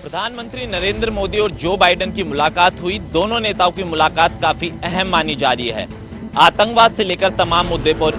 प्रधानमंत्री नरेंद्र मोदी और Joe Biden की मुलाकात हुई। दोनों नेताओं की मुलाकात काफी अहम मानी जा रही है। आतंकवाद से लेकर तमाम मुद्दे पर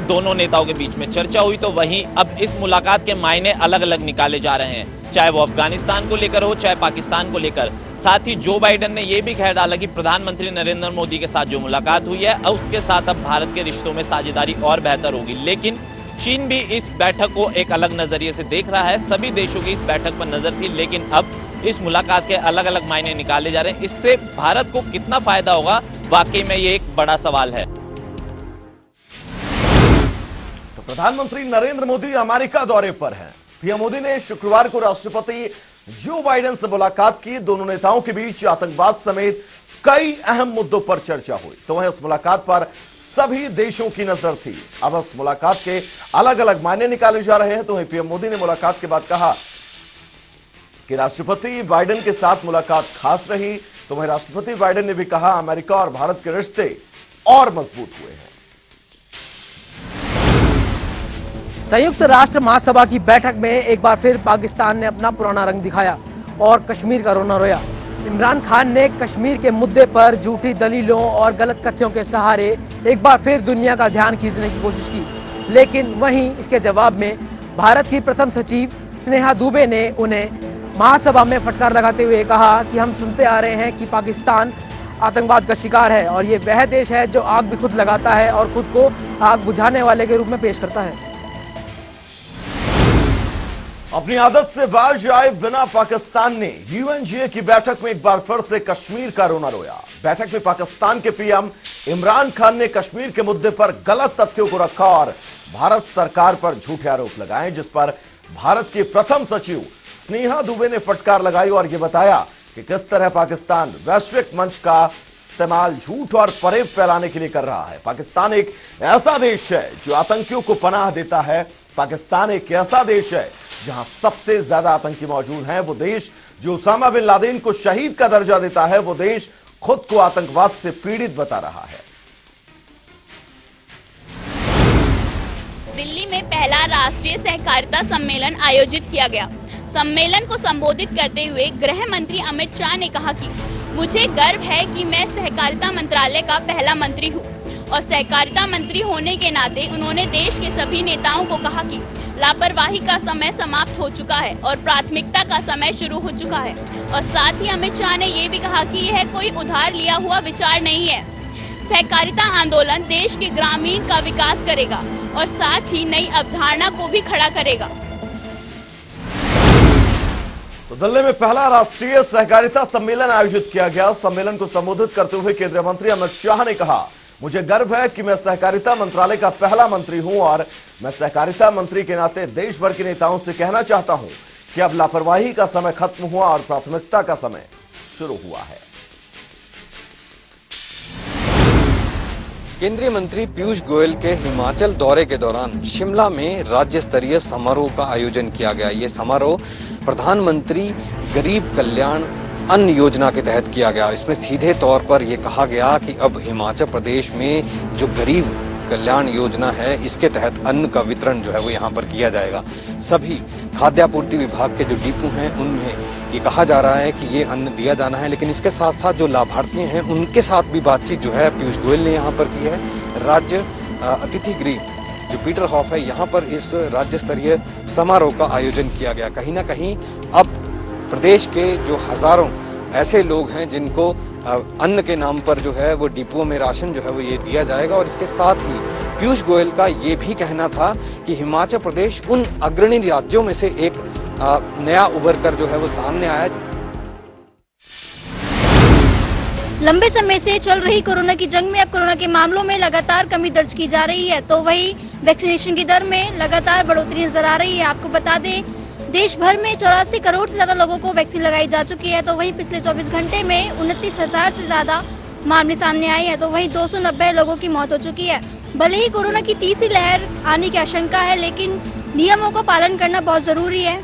दोनों नेताओं के बीच में चर्चा हुई, तो वहीं अब इस मुलाकात के मायने अलग अलग निकाले जा रहे हैं, चाहे वो अफगानिस्तान को लेकर हो, चाहे पाकिस्तान को लेकर। साथ ही जो बाइडेन ने यह भी कह डाला कि प्रधानमंत्री नरेंद्र मोदी के साथ जो मुलाकात हुई है उसके साथ अब भारत के रिश्तों में साझेदारी और बेहतर होगी। लेकिन चीन भी इस बैठक को एक अलग नजरिए से देख रहा है। सभी देशों की इस बैठक पर नजर थी, लेकिन अब इस मुलाकात के अलग अलग मायने निकाले जा रहे हैं। इससे भारत को कितना फायदा होगा, वाकई में ये एक बड़ा सवाल है। तो प्रधानमंत्री नरेंद्र मोदी अमेरिका दौरे पर हैं। पीएम मोदी ने शुक्रवार को राष्ट्रपति जो बाइडेन से मुलाकात की। दोनों नेताओं के बीच आतंकवाद समेत कई अहम मुद्दों पर चर्चा हुई। तो वहीं उस मुलाकात पर सभी देशों की नजर थी। अब इस मुलाकात के अलग अलग मायने निकाले जा रहे हैं। तो वहीं पीएम मोदी ने मुलाकात के बाद कहा कि राष्ट्रपति बाइडेन के साथ मुलाकात खास रही। तो वहीं राष्ट्रपति बाइडेन ने भी कहा अमेरिका और भारत के रिश्ते और मजबूत हुए हैं। संयुक्त राष्ट्र महासभा की बैठक में एक बार फिर पाकिस्तान ने अपना पुराना रंग दिखाया और कश्मीर का रोना रोया। इमरान खान ने कश्मीर के मुद्दे पर झूठी दलीलों और गलत कथ्यों के सहारे एक बार फिर दुनिया का ध्यान खींचने की कोशिश की। लेकिन वहीं इसके जवाब में भारत की प्रथम सचिव स्नेहा दुबे ने उन्हें महासभा में फटकार लगाते हुए कहा कि हम सुनते आ रहे हैं कि पाकिस्तान आतंकवाद का शिकार है और ये वह देश है जो आग भी खुद लगाता है और खुद को आग बुझाने वाले के रूप में पेश करता है। अपनी आदत से बाज आए बिना पाकिस्तान ने यूएनजीए की बैठक में एक बार फिर से कश्मीर का रोना रोया। बैठक में पाकिस्तान के पीएम इमरान खान ने कश्मीर के मुद्दे पर गलत तथ्यों को रखा और भारत सरकार पर झूठे आरोप लगाए, जिस पर भारत की प्रथम सचिव स्नेहा दुबे ने फटकार लगाई और यह बताया कि किस तरह पाकिस्तान वैश्विक मंच का इस्तेमाल झूठ और फरेब फैलाने के लिए कर रहा है। पाकिस्तान एक ऐसा देश है जो आतंकियों को पनाह देता है। पाकिस्तान एक ऐसा देश है जहां सबसे ज्यादा आतंकी मौजूद हैं। वो देश जो उसामा बिन लादेन को शहीद का दर्जा देता है, वो देश खुद को आतंकवाद से पीड़ित बता रहा है। दिल्ली में पहला राष्ट्रीय सहकारिता सम्मेलन आयोजित किया गया। सम्मेलन को संबोधित करते हुए गृह मंत्री अमित शाह ने कहा कि मुझे गर्व है कि मैं सहकारिता मंत्रालय का पहला मंत्री हूँ और सहकारिता मंत्री होने के नाते उन्होंने देश के सभी नेताओं को कहा कि लापरवाही का समय समाप्त हो चुका है और प्राथमिकता का समय शुरू हो चुका है। और साथ ही अमित शाह ने ये भी कहा कि यह कोई उधार लिया हुआ विचार नहीं है। सहकारिता आंदोलन देश के ग्रामीण का विकास करेगा और साथ ही नई अवधारणा को भी खड़ा करेगा। तो दिल्ली में पहला राष्ट्रीय सहकारिता सम्मेलन आयोजित किया गया। सम्मेलन को संबोधित करते हुए केंद्रीय मंत्री अमित शाह ने कहा, मुझे गर्व है कि मैं सहकारिता मंत्रालय का पहला मंत्री हूं और मैं सहकारिता मंत्री के नाते देश भर के नेताओं से कहना चाहता हूं कि अब लापरवाही का समय खत्म हुआ और प्राथमिकता का समय शुरू हुआ है। केंद्रीय मंत्री पीयूष गोयल के हिमाचल दौरे के दौरान शिमला में राज्य स्तरीय समारोह का आयोजन किया गया। ये समारोह प्रधानमंत्री गरीब कल्याण अन्न योजना के तहत किया गया। इसमें सीधे तौर पर यह कहा गया कि अब हिमाचल प्रदेश में जो गरीब कल्याण योजना है, इसके तहत अन्न का वितरण जो है वो यहाँ पर किया जाएगा। सभी खाद्यापूर्ति विभाग के जो डिपो हैं उनमें ये कहा जा रहा है कि ये अन्न दिया जाना है, लेकिन इसके साथ साथ जो लाभार्थी हैं उनके साथ भी बातचीत जो है पीयूष गोयल ने यहाँ पर की है। राज्य अतिथि गृह जो पीटर हॉफ है, यहाँ पर इस राज्य स्तरीय समारोह का आयोजन किया गया। कहीं ना कहीं अब प्रदेश के जो हजारों ऐसे लोग हैं जिनको अन्न के नाम पर जो है वो डिपुओं में राशन जो है वो ये दिया जाएगा। और इसके साथ ही पीयूष गोयल का ये भी कहना था कि हिमाचल प्रदेश उन अग्रणी राज्यों में से एक नया उभर कर जो है वो सामने आया। लंबे समय से चल रही कोरोना की जंग में अब कोरोना के मामलों में लगातार कमी दर्ज की जा रही है, तो वही वैक्सीनेशन की दर में लगातार बढ़ोतरी नजर आ रही है। आपको बता दें, देश भर में 84 करोड़ से ज्यादा लोगों को वैक्सीन लगाई जा चुकी है। तो वहीं पिछले 24 घंटे में 29,000 से ज्यादा मामले सामने आए हैं। तो वहीं 290 लोगों की मौत हो चुकी है। भले ही कोरोना की तीसरी लहर आने की आशंका है, लेकिन नियमों का पालन करना बहुत जरूरी है।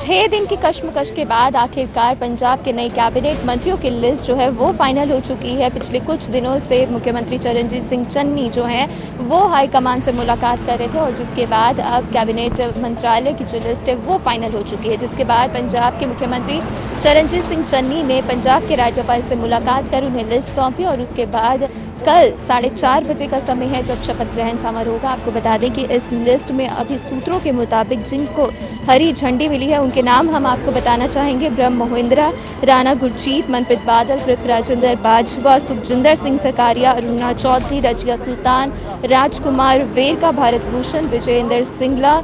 6 दिन की कश्मकश के बाद आखिरकार पंजाब के नए कैबिनेट मंत्रियों की लिस्ट जो है वो फाइनल हो चुकी है। पिछले कुछ दिनों से मुख्यमंत्री चरणजीत सिंह चन्नी जो हैं वो हाईकमान से मुलाकात कर रहे थे और जिसके बाद अब कैबिनेट मंत्रालय की जो लिस्ट है वो फाइनल हो चुकी है। जिसके बाद पंजाब के मुख्यमंत्री चरणजीत सिंह चन्नी ने पंजाब के राज्यपाल से मुलाकात कर उन्हें लिस्ट सौंपी और उसके बाद कल 4:30 बजे का समय है जब शपथ ग्रहण समारोह होगा। आपको बता दें कि इस लिस्ट में अभी सूत्रों के मुताबिक जिनको हरी झंडी मिली है उनके नाम हम आपको बताना चाहेंगे। ब्रह्म मोहिंद्रा, राणा गुरजीत, मनप्रीत बादल, कृत राजेंद्र बाजवा, सुखजिंदर सिंह सकारिया, अरुणा चौधरी, रजिया सुल्तान, राजकुमार वेरका, भारत भूषण, विजयेंद्र सिंगला,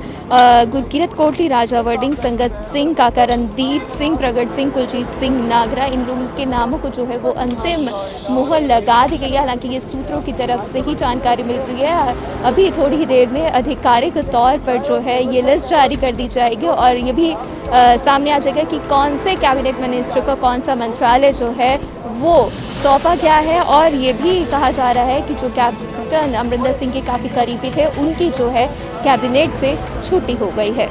गुरकीरत कोटली, राजा वर्डिंग, संगत सिंह, काका रणदीप सिंह, प्रगट सिंह, कुलजीत सिंह नागरा, इन लोगों के नामों को जो है वो अंतिम मुहर लगा दी गई है। हालांकि ये सूत्रों की तरफ से ही जानकारी मिल रही है। अभी थोड़ी ही देर में आधिकारिक तौर पर जो है ये लिस्ट जारी कर दी जाएगी और ये भी सामने आ जाएगा कि कौन से कैबिनेट मिनिस्टर को कौन सा मंत्रालय जो है वो सौंपा गया है। और ये भी कहा जा रहा है कि जो कैप्टन अमरिंदर सिंह के काफ़ी करीबी थे उनकी जो है कैबिनेट से छुट्टी हो गई है।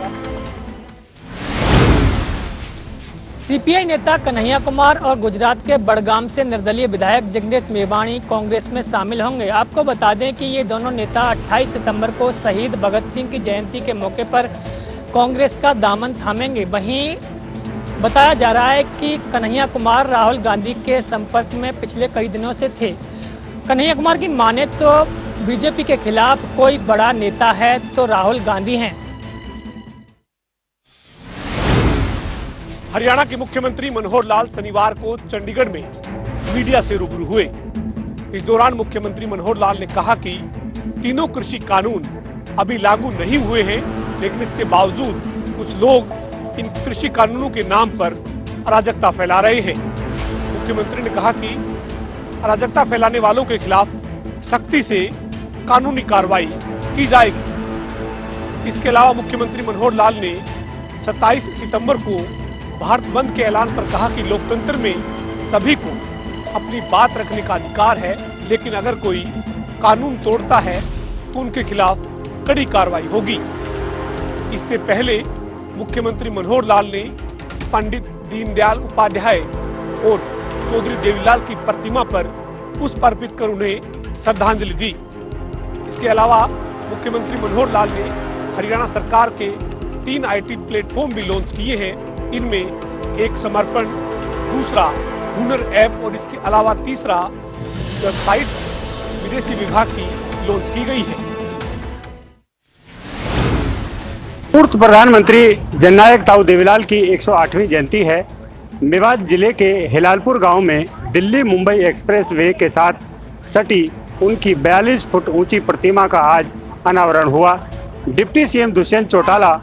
सीपीआई नेता कन्हैया कुमार और गुजरात के बड़गाम से निर्दलीय विधायक जिग्नेश मेवाणी कांग्रेस में शामिल होंगे। आपको बता दें कि ये दोनों नेता 28 सितंबर को शहीद भगत सिंह की जयंती के मौके पर कांग्रेस का दामन थामेंगे। वहीं बताया जा रहा है कि कन्हैया कुमार राहुल गांधी के संपर्क में पिछले कई दिनों से थे। कन्हैया कुमार की माने तो बीजेपी के खिलाफ कोई बड़ा नेता है तो राहुल गांधी हैं। हरियाणा के मुख्यमंत्री मनोहर लाल शनिवार को चंडीगढ़ में मीडिया से रूबरू हुए। इस दौरान मुख्यमंत्री मनोहर लाल ने कहा कि तीनों कृषि कानून अभी लागू नहीं हुए हैं, लेकिन इसके बावजूद कुछ लोग इन कृषि कानूनों के नाम पर अराजकता फैला रहे हैं। मुख्यमंत्री ने कहा कि अराजकता फैलाने वालों के खिलाफ सख्ती से कानूनी कार्रवाई की जाएगी। इसके अलावा मुख्यमंत्री मनोहर लाल ने 27 सितंबर को भारत बंद के ऐलान पर कहा कि लोकतंत्र में सभी को अपनी बात रखने का अधिकार है, लेकिन अगर कोई कानून तोड़ता है तो उनके खिलाफ कड़ी कार्रवाई होगी। इससे पहले मुख्यमंत्री मनोहर लाल ने पंडित दीनदयाल उपाध्याय और चौधरी देवीलाल की प्रतिमा पर पुष्प अर्पित कर उन्हें श्रद्धांजलि दी। इसके अलावा मुख्यमंत्री मनोहर लाल ने हरियाणा सरकार के 3 IT प्लेटफॉर्म भी लॉन्च किए हैं। इनमें एक समर्पण, दूसरा हुनर ऐप और इसके अलावा तीसरा वेबसाइट विदेशी विभाग की लॉन्च की गई है। पूर्व प्रधानमंत्री जननायक ताऊ देवीलाल की 108वीं जयंती है। मेवात जिले के हिलालपुर गांव में दिल्ली मुंबई एक्सप्रेस वे के साथ सटी उनकी 42 फुट ऊंची प्रतिमा का आज अनावरण हुआ। डिप्टी सीएम दुष्यंत चौटाला,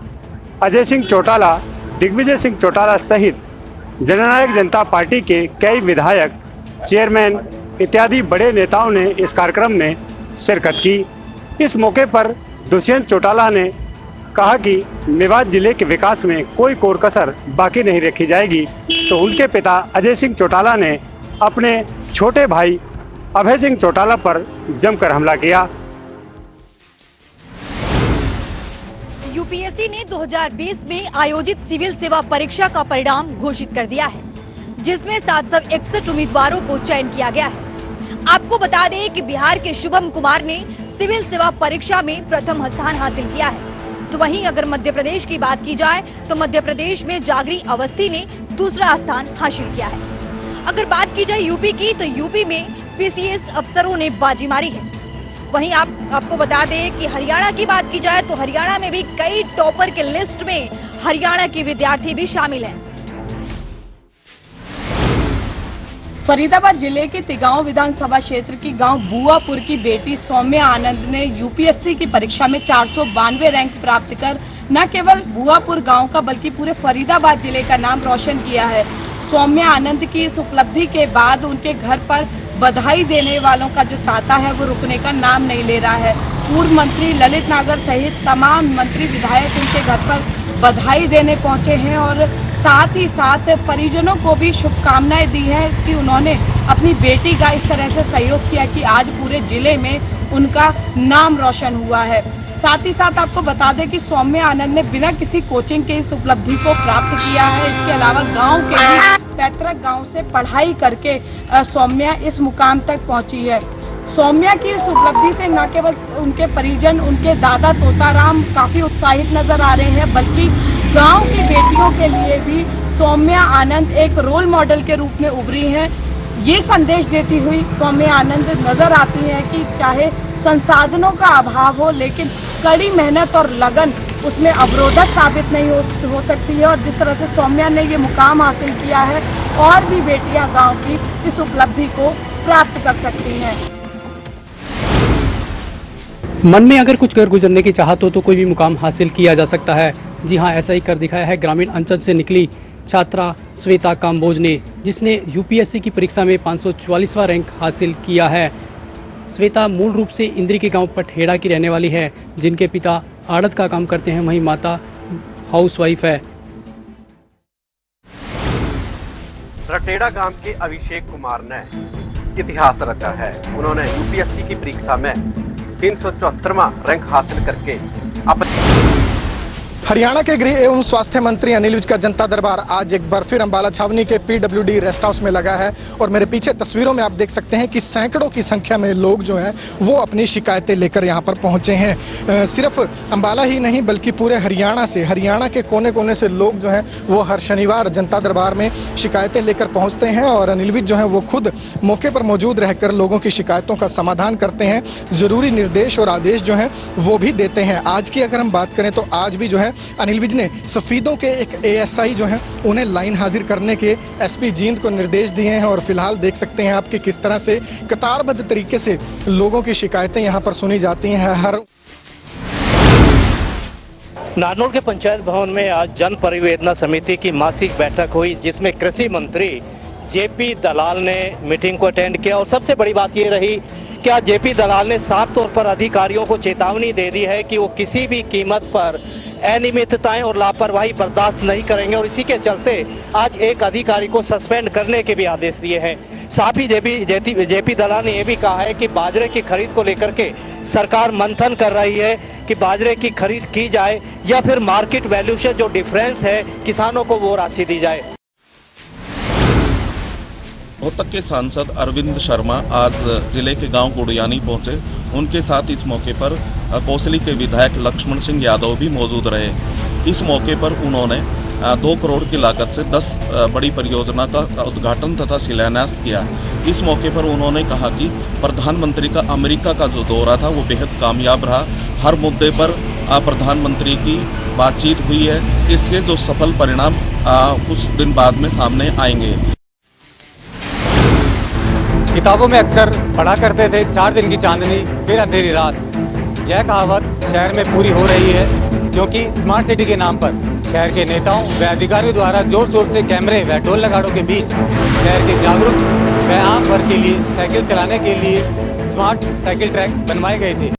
अजय सिंह चौटाला, दिग्विजय सिंह चौटाला सहित जननायक जनता पार्टी के कई विधायक, चेयरमैन इत्यादि बड़े नेताओं ने इस कार्यक्रम में शिरकत की। इस मौके पर दुष्यंत चौटाला ने कहा कि मेवात जिले के विकास में कोई कोर कसर बाकी नहीं रखी जाएगी। तो उनके पिता अजय सिंह चौटाला ने अपने छोटे भाई अभय सिंह चौटाला पर जमकर हमला किया। यूपीएससी ने 2020 में आयोजित सिविल सेवा परीक्षा का परिणाम घोषित कर दिया है, जिसमें 761 उम्मीदवारों को चयन किया गया है। आपको बता दें कि बिहार के शुभम कुमार ने सिविल सेवा परीक्षा में प्रथम स्थान हासिल किया है। तो वहीं अगर मध्य प्रदेश की बात की जाए तो मध्य प्रदेश में जागरी अवस्थी ने दूसरा स्थान हासिल किया है। अगर बात की जाए यूपी की तो यूपी में पीसीएस अफसरों ने बाजी मारी है। वहीं आपको बता दें कि हरियाणा की बात की जाए तो हरियाणा में भी कई टॉपर के लिस्ट में हरियाणा के विद्यार्थी भी शामिल हैं। फरीदाबाद जिले के तिगांव विधानसभा क्षेत्र की गांव बुआपुर की बेटी सौम्या आनंद ने यूपीएससी की परीक्षा में 492 रैंक प्राप्त कर न केवल बुआपुर गांव का बल्कि पूरे फरीदाबाद जिले का नाम रोशन किया है। सौम्या आनंद की इस उपलब्धि के बाद उनके घर पर बधाई देने वालों का जो तांता है वो रुकने का नाम नहीं ले रहा है। पूर्व मंत्री ललित नागर सहित तमाम मंत्री विधायक उनके घर पर बधाई देने पहुंचे हैं और साथ ही साथ परिजनों को भी शुभकामनाएं दी हैं कि उन्होंने अपनी बेटी का इस तरह से सहयोग किया कि आज पूरे जिले में उनका नाम रोशन हुआ है। साथ ही साथ आपको बता दें कि सौम्या आनंद ने बिना किसी कोचिंग के इस उपलब्धि को प्राप्त किया है। इसके अलावा गांव के ही पैतृक गांव से पढ़ाई करके सौम्या इस मुकाम तक पहुंची है। सौम्या की इस उपलब्धि से न केवल उनके परिजन, उनके दादा तोताराम काफी उत्साहित नजर आ रहे हैं, बल्कि गांव की बेटियों के लिए भी सौम्या आनंद एक रोल मॉडल के रूप में उभरी हैं। ये संदेश देती हुई सौम्या आनंद नजर आती है कि चाहे संसाधनों का अभाव हो, लेकिन कड़ी मेहनत और लगन उसमें अवरोधक साबित नहीं हो सकती है। और जिस तरह से सौम्या ने ये मुकाम हासिल किया है, और भी बेटियां गांव की इस उपलब्धि को प्राप्त कर सकती हैं। मन में अगर कुछ कर गुजरने की चाहत हो तो कोई भी मुकाम हासिल किया जा सकता है। जी हाँ, ऐसा ही कर दिखाया है ग्रामीण अंचल से निकली छात्रा श्वेता काम्बोज ने, जिसने यूपीएससी की परीक्षा में 544वां रैंक हासिल किया है। श्वेता मूल रूप से इंद्री के गांव पटहेड़ा की रहने वाली है, जिनके पिता आड़त का काम करते हैं, वहीं माता हाउसवाइफ है। रटेड़ा गांव के अभिषेक कुमार ने इतिहास रचा है। उन्होंने यूपीएससी की परीक्षा में 374वां रैंक हासिल करके हरियाणा के गृह एवं स्वास्थ्य मंत्री अनिल विज का जनता दरबार आज एक बार फिर अंबाला छावनी के पीडब्ल्यूडी रेस्ट हाउस में लगा है। और मेरे पीछे तस्वीरों में आप देख सकते हैं कि सैकड़ों की संख्या में लोग जो हैं वो अपनी शिकायतें लेकर यहां पर पहुंचे हैं। सिर्फ अंबाला ही नहीं बल्कि पूरे हरियाणा से, हरियाणा के कोने कोने से लोग जो हैं वो हर शनिवार जनता दरबार में शिकायतें लेकर पहुँचते हैं। और अनिल विज जो है वो खुद मौके पर मौजूद रहकर लोगों की शिकायतों का समाधान करते हैं, ज़रूरी निर्देश और आदेश जो हैं वो भी देते हैं। आज की अगर हम बात करें तो आज भी जो है अनिल विज ने सफीदों के एक एएसआई जो हैं उन्हें लाइन हाजिर करने के एसपी जींद को निर्देश दिए हैं। और फिलहाल देख सकते हैं आप कि किस तरह से कतारबद्ध तरीके से लोगों की शिकायतें यहां पर सुनी जाती हैं। हर नारनौल के पंचायत भवन में आज जन परिवेदना समिति की मासिक बैठक हुई, जिसमें कृषि मंत्री जेपी दलाल ने मीटिंग को अटेंड किया। और सबसे बड़ी बात ये रही कि आज जेपी दलाल ने साफ तौर पर अधिकारियों को चेतावनी दे दी है कि वो किसी भी कीमत पर अनियमितताएं और लापरवाही बर्दाश्त नहीं करेंगे। और इसी के चलते आज एक अधिकारी को सस्पेंड करने के भी आदेश दिए हैं। साथ ही जेपी दलाल ने यह भी कहा है कि बाजरे की खरीद को लेकर के सरकार मंथन कर रही है कि बाजरे की खरीद की जाए या फिर मार्केट वैल्यू से जो डिफरेंस है किसानों को वो राशि दी जाए। रोहतक के सांसद अरविंद शर्मा आज जिले के गांव गुड़ियानी पहुंचे। उनके साथ इस मौके पर कोसली के विधायक लक्ष्मण सिंह यादव भी मौजूद रहे। इस मौके पर उन्होंने 2 करोड़ की लागत से 10 बड़ी परियोजना का उद्घाटन तथा शिलान्यास किया। इस मौके पर उन्होंने कहा कि प्रधानमंत्री का अमेरिका का जो दौरा था वो बेहद कामयाब रहा। हर मुद्दे पर प्रधानमंत्री की बातचीत हुई है। इसके जो सफल परिणाम कुछ दिन बाद में सामने आएंगे। किताबों में अक्सर पढ़ा करते थे 4 दिन की चांदनी फिर अंधेरी रात। यह कहावत शहर में पूरी हो रही है, क्योंकि स्मार्ट सिटी के नाम पर शहर के नेताओं व अधिकारियों द्वारा जोर शोर से कैमरे व ढोल नगाड़ों के बीच शहर के जागरूक व आम वर्ग के लिए साइकिल चलाने के लिए स्मार्ट साइकिल ट्रैक बनवाए गए थे।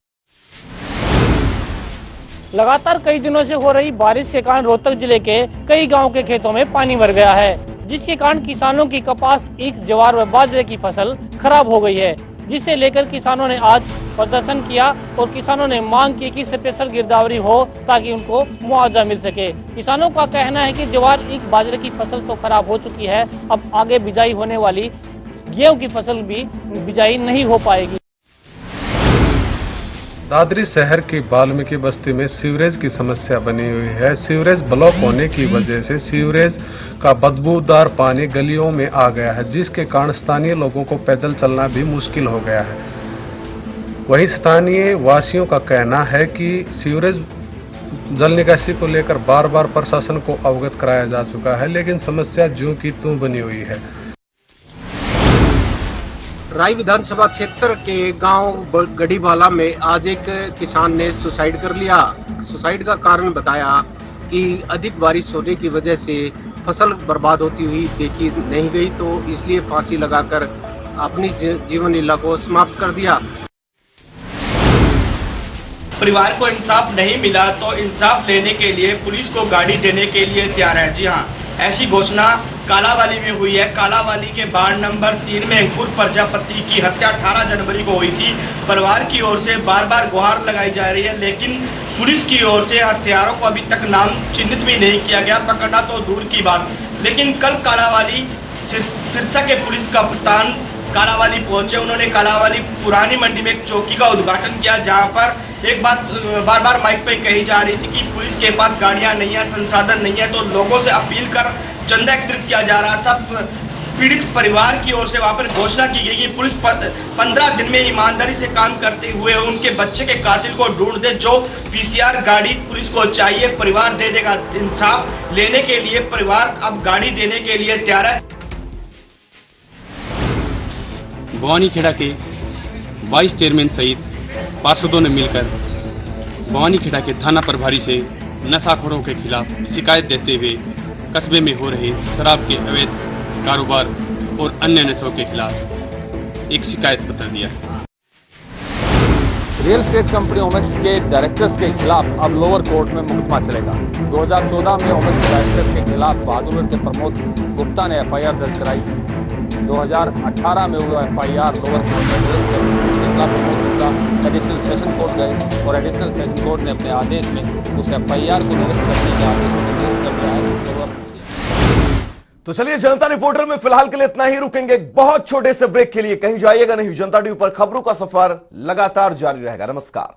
लगातार कई दिनों से हो रही बारिश के कारण रोहतक जिले के कई गाँव के खेतों में पानी भर गया है, जिसके कारण किसानों की कपास, ईख, ज्वार व बाजरे की फसल खराब हो गई है, जिसे लेकर किसानों ने आज प्रदर्शन किया और किसानों ने मांग की कि स्पेशल गिरदावरी हो ताकि उनको मुआवजा मिल सके। किसानों का कहना है कि ज्वार, ईख, बाजरे की फसल तो खराब हो चुकी है, अब आगे बिजाई होने वाली गेहूं की फसल भी बिजाई नहीं हो पाएगी। दादरी शहर की वाल्मीकि बस्ती में सीवरेज की समस्या बनी हुई है। सीवरेज ब्लॉक होने की वजह से सीवरेज का बदबूदार पानी गलियों में आ गया है, जिसके कारण स्थानीय लोगों को पैदल चलना भी मुश्किल हो गया है। वहीं स्थानीय वासियों का कहना है कि सीवरेज जल निकासी को लेकर बार बार प्रशासन को अवगत कराया जा चुका है, लेकिन समस्या ज्यों की त्यों बनी हुई है। राय विधानसभा क्षेत्र के गांव गढ़ीवाला में आज एक किसान ने सुसाइड कर लिया। सुसाइड का कारण बताया कि अधिक बारिश होने की वजह से फसल बर्बाद होती हुई देखी नहीं गई, तो इसलिए फांसी लगाकर अपनी जीवन लीला को समाप्त कर दिया। परिवार को इंसाफ नहीं मिला तो इंसाफ लेने के लिए पुलिस को गाड़ी देने के लिए तैयार है। जी हाँ, ऐसी घोषणा कालावाली में हुई है। कालावाली के वार्ड नंबर 3 में अंकुर प्रजापति की हत्या 18 जनवरी को हुई थी। परिवार की ओर से बार बार गुहार लगाई जा रही है, लेकिन पुलिस की ओर से हत्यारों को अभी तक नाम चिन्हित भी नहीं किया गया, पकड़ना तो दूर की बात। लेकिन कल कालावाली सिरसा के पुलिस कप्तान कालावाली पहुंचे। उन्होंने कालावाली पुरानी मंडी में एक चौकी का उद्घाटन किया, जहां पर एक बात बार बार माइक पे कही जा रही थी कि पुलिस के पास गाड़ियां नहीं है, संसाधन नहीं है, तो लोगों से अपील कर चंदा एकत्रित किया जा रहा था। पीड़ित परिवार की ओर से वहां पर घोषणा की गई कि पुलिस 15 दिन में ईमानदारी से काम करते हुए उनके बच्चे के कातिल को ढूंढ दे। जो पीसीआर गाड़ी पुलिस को चाहिए, परिवार दे देगा। इंसाफ लेने के लिए परिवार अब गाड़ी देने के लिए तैयार है। भवानीखेड़ा के वाइस चेयरमैन सहित पार्षदों ने मिलकर भवानीखेड़ा के थाना प्रभारी से नशाखोरों के खिलाफ शिकायत देते हुए कस्बे में हो रहे शराब के अवैध कारोबार और अन्य नशों के खिलाफ एक शिकायत पत्र दिया। रियल एस्टेट कंपनी ओमेक्स के डायरेक्टर्स के खिलाफ अब लोअर कोर्ट में मुकदमा चलेगा। 2014 में ओमेक्स के डायरेक्टर्स के खिलाफ बहादुरगढ़ के प्रमोद गुप्ता ने एफआईआर दर्ज कराई थी। 2018 में हुआ एफआईआर लोअर कोर्ट में दर्ज कर उसके खिलाफ Pramod Gupta additional session court गए और एडिशनल सेशन कोर्ट ने अपने आदेश में उस एफआईआर को निरस्त करने के आदेश को निरस्त कर दिया है। तो चलिए जनता रिपोर्टर में फिलहाल के लिए इतना ही, रुकेंगे बहुत छोटे से ब्रेक के लिए, कहीं जाइएगा नहीं। जनता टीवी पर खबरों का सफर लगातार जारी रहेगा। नमस्कार।